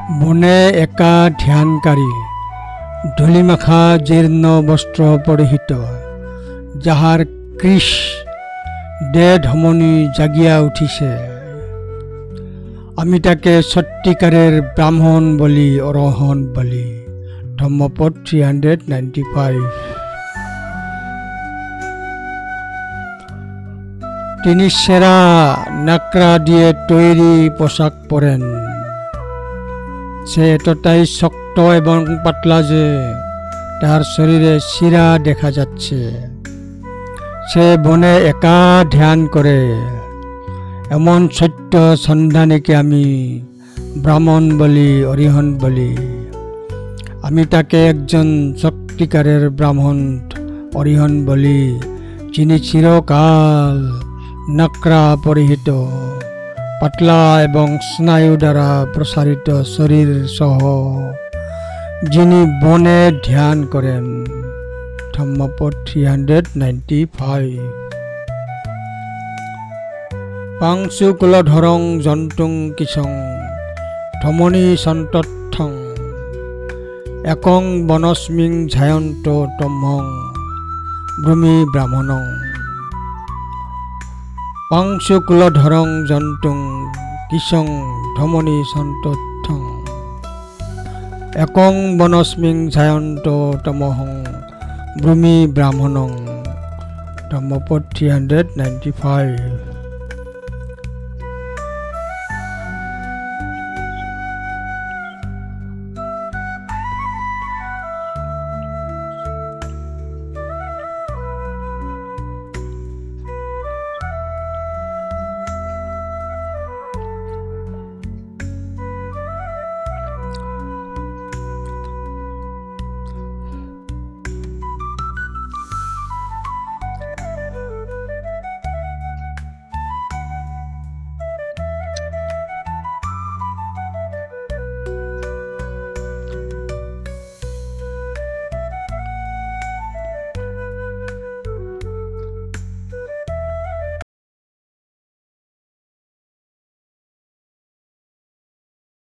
বনে একা ধ্যানকাৰী ধূলিমাখা জীৰ্ণ বস্ত্ৰ পৰিহিত যাহাৰ কৃষ দেহ ধমনী জাগিয়া উঠিছে আমি তাকে সত্যিকাৰেৰ ব্ৰাহ্মণ বুলি অৰহণ বুলি ধম্মপদ 395 তিনি সেরা নাকড়া দিয়ে তৈরি পোশাক পরেন সে এতটাই শক্ত এবং পাতলা যে তার শরীরে শিরা দেখা যাচ্ছে সে বনে একা ধ্যান করে এমন সত্য সন্ধানীকে আমি ব্রাহ্মণ বলি অরিহণ বলি আমি তাকে একজন সত্যিকারের ব্রাহ্মণ অরিহণ বলি যিনি চিরকাল নাকড়া পরিহিত পাতলা এবং স্নায়ু দ্বারা প্রসারিত শরীর সহ যিনি বনে ধ্যান করেন ধম্মপদ 395 পাংশু কুলধরং জন্তুং কিসং ধমনী সন্তথং একং বনস্মিং ঝায়ন্ত তমহং ভূমি ব্রাহ্মণং পাংশু কুলধরং জন্তুং কিসং ধমনী সন্তথং একং বনস্মিং ঝায়ন্ত তমহং ভূমি ব্রাহ্মণং ধম্মপদ 395